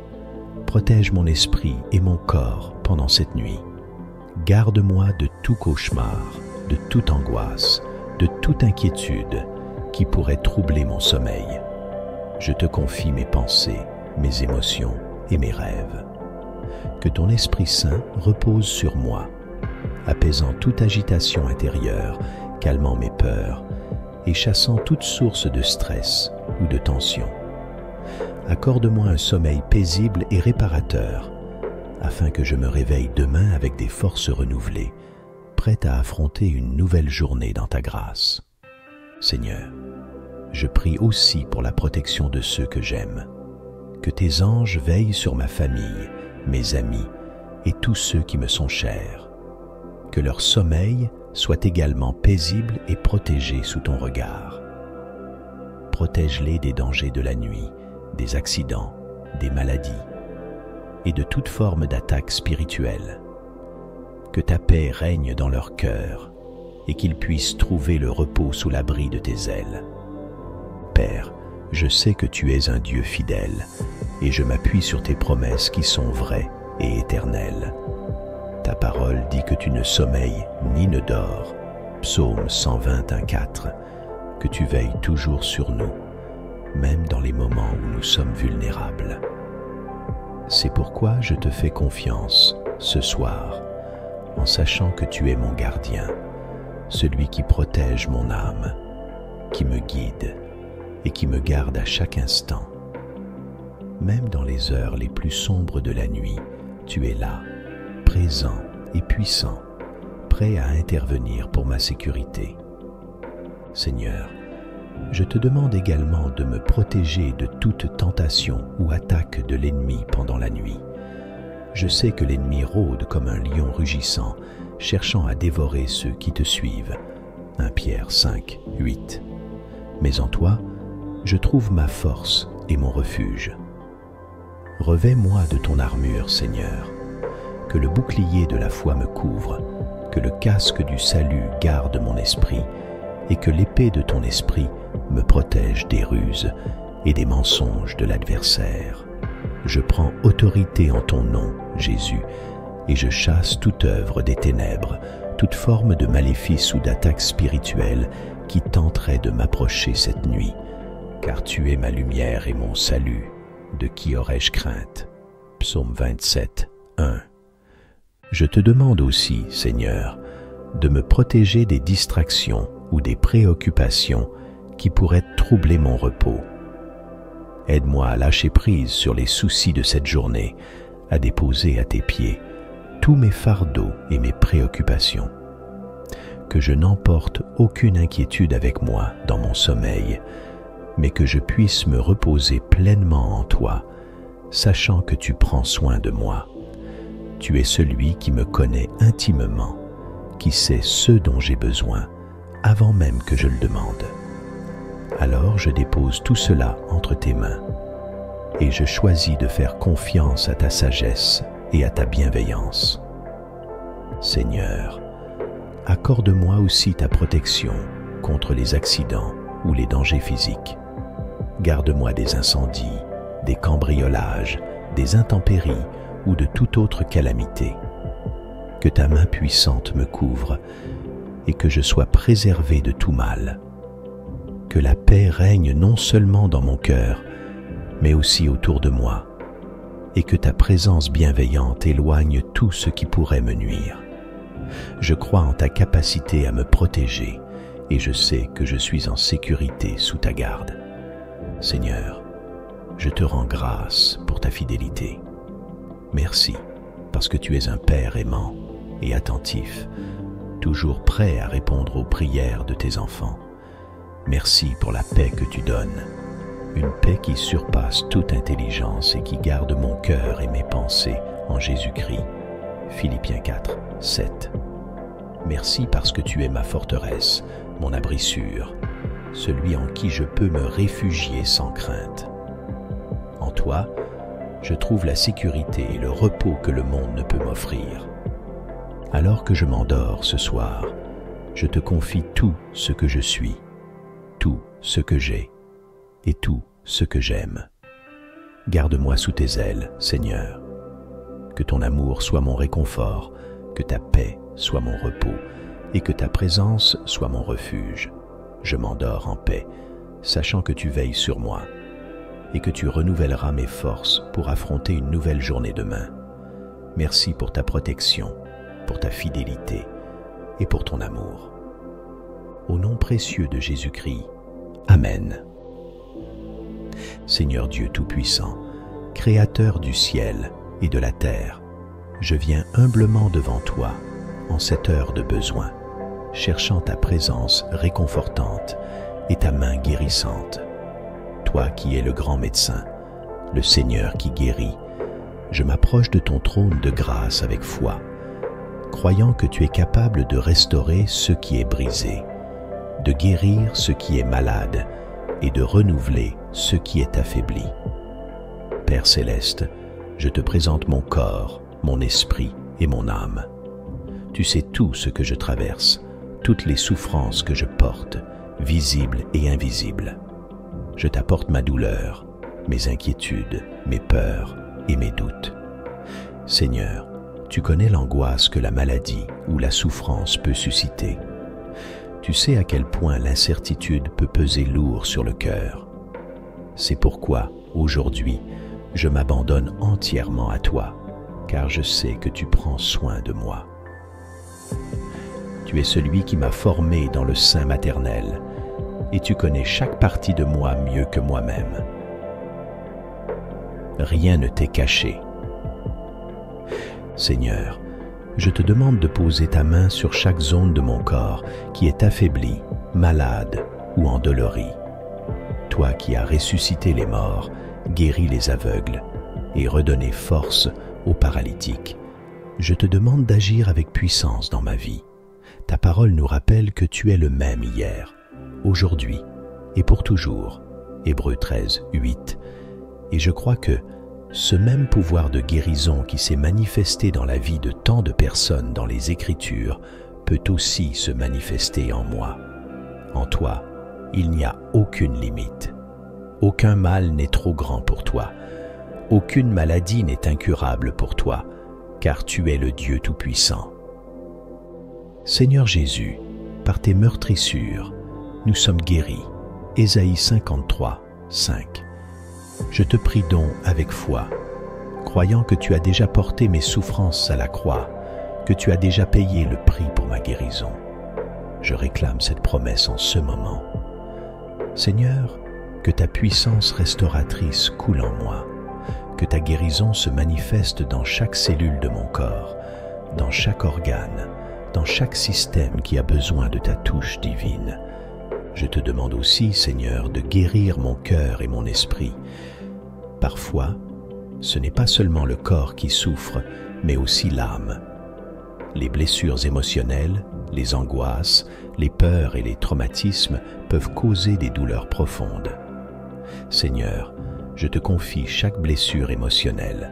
protège mon esprit et mon corps pendant cette nuit. Garde-moi de tout cauchemar, de toute angoisse, de toute inquiétude qui pourrait troubler mon sommeil. Je te confie mes pensées, mes émotions et mes rêves. Que ton Esprit Saint repose sur moi, apaisant toute agitation intérieure, calmant mes peurs et chassant toute source de stress ou de tension. Accorde-moi un sommeil paisible et réparateur, afin que je me réveille demain avec des forces renouvelées, prête à affronter une nouvelle journée dans ta grâce. Seigneur, je prie aussi pour la protection de ceux que j'aime. Que tes anges veillent sur ma famille, mes amis et tous ceux qui me sont chers. Que leur sommeil soit également paisible et protégé sous ton regard. Protège-les des dangers de la nuit, des accidents, des maladies et de toute forme d'attaque spirituelle. Que ta paix règne dans leur cœur et qu'ils puissent trouver le repos sous l'abri de tes ailes. Père, je sais que tu es un Dieu fidèle et je m'appuie sur tes promesses qui sont vraies et éternelles. Ta parole dit que tu ne sommeilles ni ne dors, Psaume 121:4, que tu veilles toujours sur nous, même dans les moments où nous sommes vulnérables. C'est pourquoi je te fais confiance ce soir, en sachant que tu es mon gardien, celui qui protège mon âme, qui me guide et qui me garde à chaque instant. Même dans les heures les plus sombres de la nuit, tu es là, présent et puissant, prêt à intervenir pour ma sécurité. Seigneur, je te demande également de me protéger de toute tentation ou attaque de l'ennemi pendant la nuit. Je sais que l'ennemi rôde comme un lion rugissant, cherchant à dévorer ceux qui te suivent. 1 Pierre 5:8. Mais en toi, je trouve ma force et mon refuge. Revêt-moi de ton armure, Seigneur, que le bouclier de la foi me couvre, que le casque du salut garde mon esprit, et que l'épée de ton esprit me protège des ruses et des mensonges de l'adversaire. Je prends autorité en ton nom, Jésus, et je chasse toute œuvre des ténèbres, toute forme de maléfice ou d'attaque spirituelle qui tenterait de m'approcher cette nuit, car tu es ma lumière et mon salut. De qui aurais-je crainte? Psaume 27:1. Je te demande aussi, Seigneur, de me protéger des distractions ou des préoccupations qui pourraient troubler mon repos. Aide-moi à lâcher prise sur les soucis de cette journée, à déposer à tes pieds tous mes fardeaux et mes préoccupations. Que je n'emporte aucune inquiétude avec moi dans mon sommeil, mais que je puisse me reposer pleinement en toi, sachant que tu prends soin de moi. Tu es celui qui me connaît intimement, qui sait ce dont j'ai besoin, avant même que je le demande. Alors je dépose tout cela entre tes mains, et je choisis de faire confiance à ta sagesse et à ta bienveillance. Seigneur, accorde-moi aussi ta protection contre les accidents ou les dangers physiques. Garde-moi des incendies, des cambriolages, des intempéries ou de toute autre calamité. Que ta main puissante me couvre et que je sois préservé de tout mal. Que la paix règne non seulement dans mon cœur, mais aussi autour de moi, et que ta présence bienveillante éloigne tout ce qui pourrait me nuire. Je crois en ta capacité à me protéger et je sais que je suis en sécurité sous ta garde. Seigneur, je te rends grâce pour ta fidélité. Merci parce que tu es un Père aimant et attentif, toujours prêt à répondre aux prières de tes enfants. Merci pour la paix que tu donnes. une paix qui surpasse toute intelligence et qui garde mon cœur et mes pensées en Jésus-Christ. Philippiens 4, 7. Merci parce que tu es ma forteresse, mon abri sûr, celui en qui je peux me réfugier sans crainte. En toi, je trouve la sécurité et le repos que le monde ne peut m'offrir. Alors que je m'endors ce soir, je te confie tout ce que je suis, tout ce que j'ai et tout ce que j'aime. Garde-moi sous tes ailes, Seigneur. Que ton amour soit mon réconfort, que ta paix soit mon repos et que ta présence soit mon refuge. Je m'endors en paix, sachant que tu veilles sur moi et que tu renouvelleras mes forces pour affronter une nouvelle journée demain. Merci pour ta protection, pour ta fidélité et pour ton amour. Au nom précieux de Jésus-Christ, Amen. Seigneur Dieu Tout-Puissant, Créateur du ciel et de la terre, je viens humblement devant toi en cette heure de besoin, cherchant ta présence réconfortante et ta main guérissante. Toi qui es le grand médecin, le Seigneur qui guérit, je m'approche de ton trône de grâce avec foi, croyant que tu es capable de restaurer ce qui est brisé, de guérir ce qui est malade et de renouveler ce qui est affaibli. Père céleste, je te présente mon corps, mon esprit et mon âme. Tu sais tout ce que je traverse, toutes les souffrances que je porte, visibles et invisibles. Je t'apporte ma douleur, mes inquiétudes, mes peurs et mes doutes. Seigneur, tu connais l'angoisse que la maladie ou la souffrance peut susciter. Tu sais à quel point l'incertitude peut peser lourd sur le cœur. C'est pourquoi, aujourd'hui, je m'abandonne entièrement à toi, car je sais que tu prends soin de moi. Tu es celui qui m'a formé dans le sein maternel, et tu connais chaque partie de moi mieux que moi-même. Rien ne t'est caché. Seigneur, je te demande de poser ta main sur chaque zone de mon corps qui est affaiblie, malade ou endolorie. Toi qui as ressuscité les morts, guéri les aveugles et redonné force aux paralytiques, je te demande d'agir avec puissance dans ma vie. Ta parole nous rappelle que tu es le même hier, aujourd'hui et pour toujours. Hébreux 13, 8. Et je crois que ce même pouvoir de guérison qui s'est manifesté dans la vie de tant de personnes dans les Écritures peut aussi se manifester en moi. En toi, il n'y a aucune limite. Aucun mal n'est trop grand pour toi. Aucune maladie n'est incurable pour toi, car tu es le Dieu Tout-Puissant. Seigneur Jésus, par tes meurtrissures, nous sommes guéris. Ésaïe 53, 5. Je te prie donc avec foi, croyant que tu as déjà porté mes souffrances à la croix, que tu as déjà payé le prix pour ma guérison. Je réclame cette promesse en ce moment. Seigneur, que ta puissance restauratrice coule en moi, que ta guérison se manifeste dans chaque cellule de mon corps, dans chaque organe, dans chaque système qui a besoin de ta touche divine. Je te demande aussi, Seigneur, de guérir mon cœur et mon esprit. Parfois, ce n'est pas seulement le corps qui souffre, mais aussi l'âme. Les blessures émotionnelles, les angoisses, les peurs et les traumatismes peuvent causer des douleurs profondes. Seigneur, je te confie chaque blessure émotionnelle,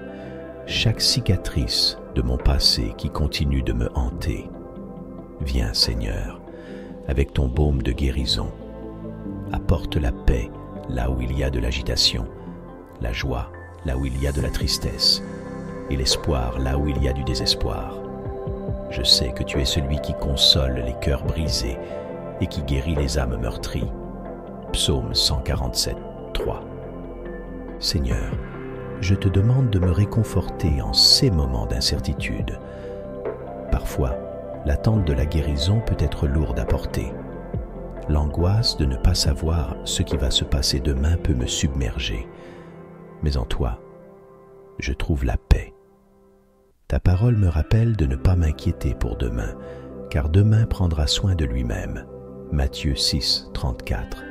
chaque cicatrice de mon passé qui continue de me hanter. Viens, Seigneur, avec ton baume de guérison. Apporte la paix là où il y a de l'agitation, la joie là où il y a de la tristesse et l'espoir là où il y a du désespoir. Je sais que tu es celui qui console les cœurs brisés et qui guérit les âmes meurtries. Psaume 147, 3. Seigneur, je te demande de me réconforter en ces moments d'incertitude. Parfois, l'attente de la guérison peut être lourde à porter. L'angoisse de ne pas savoir ce qui va se passer demain peut me submerger. Mais en toi, je trouve la paix. Ta parole me rappelle de ne pas m'inquiéter pour demain, car demain prendra soin de lui-même. Matthieu 6, 34.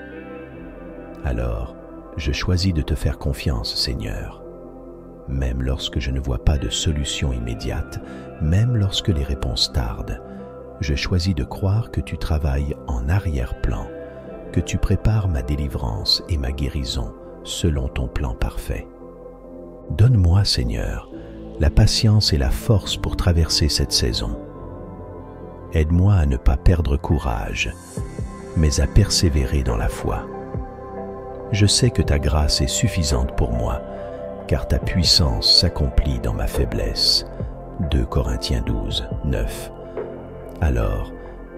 Alors, Je choisis de te faire confiance, Seigneur. Même lorsque je ne vois pas de solution immédiate, même lorsque les réponses tardent, je choisis de croire que tu travailles en arrière-plan, que tu prépares ma délivrance et ma guérison selon ton plan parfait. Donne-moi, Seigneur, la patience et la force pour traverser cette saison. Aide-moi à ne pas perdre courage, mais à persévérer dans la foi. Je sais que ta grâce est suffisante pour moi, car ta puissance s'accomplit dans ma faiblesse. 2 Corinthiens 12, 9. Alors,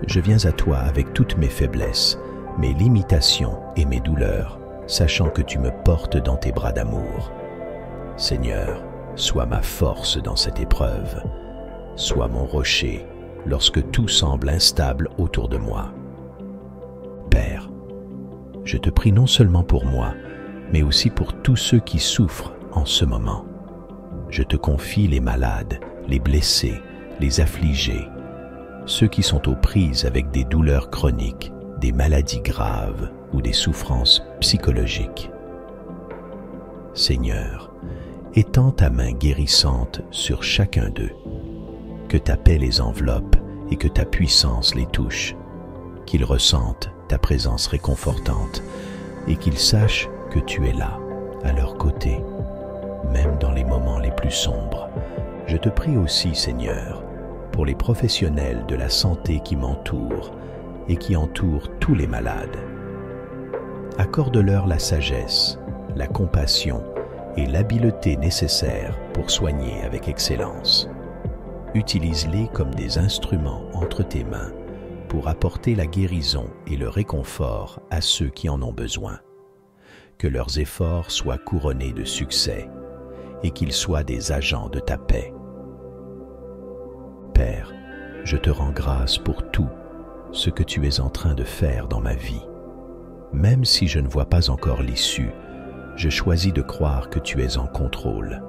je viens à toi avec toutes mes faiblesses, mes limitations et mes douleurs, sachant que tu me portes dans tes bras d'amour. Seigneur, sois ma force dans cette épreuve. Sois mon rocher lorsque tout semble instable autour de moi. Père, je te prie non seulement pour moi, mais aussi pour tous ceux qui souffrent en ce moment. Je te confie les malades, les blessés, les affligés, ceux qui sont aux prises avec des douleurs chroniques, des maladies graves ou des souffrances psychologiques. Seigneur, étends ta main guérissante sur chacun d'eux, que ta paix les enveloppe et que ta puissance les touche, qu'ils ressentent ta présence réconfortante et qu'ils sachent que tu es là, à leur côté, même dans les moments les plus sombres. Je te prie aussi, Seigneur, pour les professionnels de la santé qui m'entourent et qui entourent tous les malades. Accorde-leur la sagesse, la compassion et l'habileté nécessaires pour soigner avec excellence. Utilise-les comme des instruments entre tes mains pour apporter la guérison et le réconfort à ceux qui en ont besoin. Que leurs efforts soient couronnés de succès et qu'ils soient des agents de ta paix. Père, je te rends grâce pour tout ce que tu es en train de faire dans ma vie. Même si je ne vois pas encore l'issue, je choisis de croire que tu es en contrôle.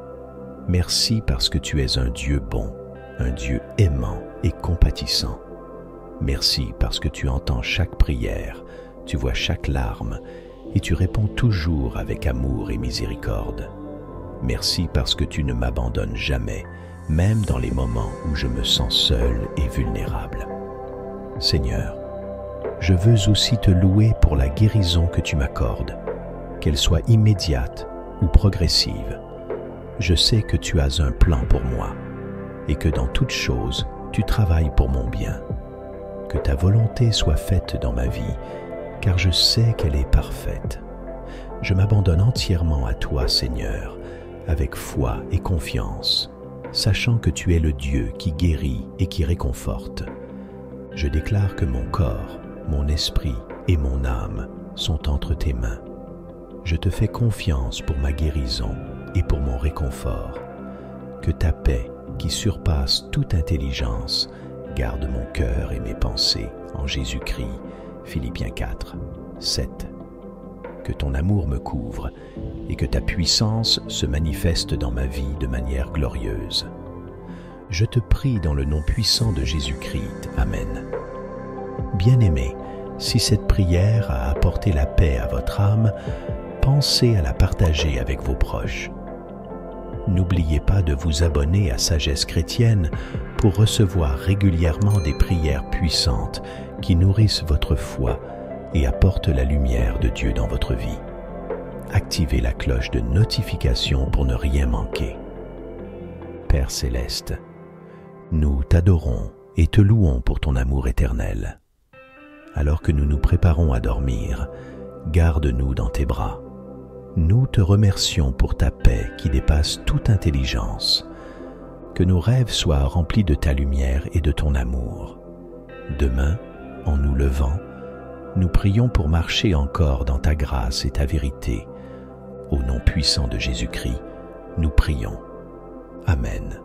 Merci parce que tu es un Dieu bon, un Dieu aimant et compatissant. Merci parce que tu entends chaque prière, tu vois chaque larme et tu réponds toujours avec amour et miséricorde. Merci parce que tu ne m'abandonnes jamais, même dans les moments où je me sens seul et vulnérable. Seigneur, je veux aussi te louer pour la guérison que tu m'accordes, qu'elle soit immédiate ou progressive. Je sais que tu as un plan pour moi et que dans toute chose, tu travailles pour mon bien. Que ta volonté soit faite dans ma vie, car je sais qu'elle est parfaite. Je m'abandonne entièrement à toi, Seigneur, avec foi et confiance, sachant que tu es le Dieu qui guérit et qui réconforte. Je déclare que mon corps, mon esprit et mon âme sont entre tes mains. Je te fais confiance pour ma guérison et pour mon réconfort. Que ta paix, qui surpasse toute intelligence, garde mon cœur et mes pensées en Jésus-Christ. Philippiens 4, 7. Que ton amour me couvre et que ta puissance se manifeste dans ma vie de manière glorieuse. Je te prie dans le nom puissant de Jésus-Christ. Amen. Bien-aimés, si cette prière a apporté la paix à votre âme, pensez à la partager avec vos proches. N'oubliez pas de vous abonner à Sagesse Chrétienne pour recevoir régulièrement des prières puissantes qui nourrissent votre foi et apportent la lumière de Dieu dans votre vie. Activez la cloche de notification pour ne rien manquer. Père Céleste, nous t'adorons et te louons pour ton amour éternel. Alors que nous nous préparons à dormir, garde-nous dans tes bras. Nous te remercions pour ta paix qui dépasse toute intelligence. Que nos rêves soient remplis de ta lumière et de ton amour. Demain, en nous levant, nous prions pour marcher encore dans ta grâce et ta vérité. Au nom puissant de Jésus-Christ, nous prions. Amen.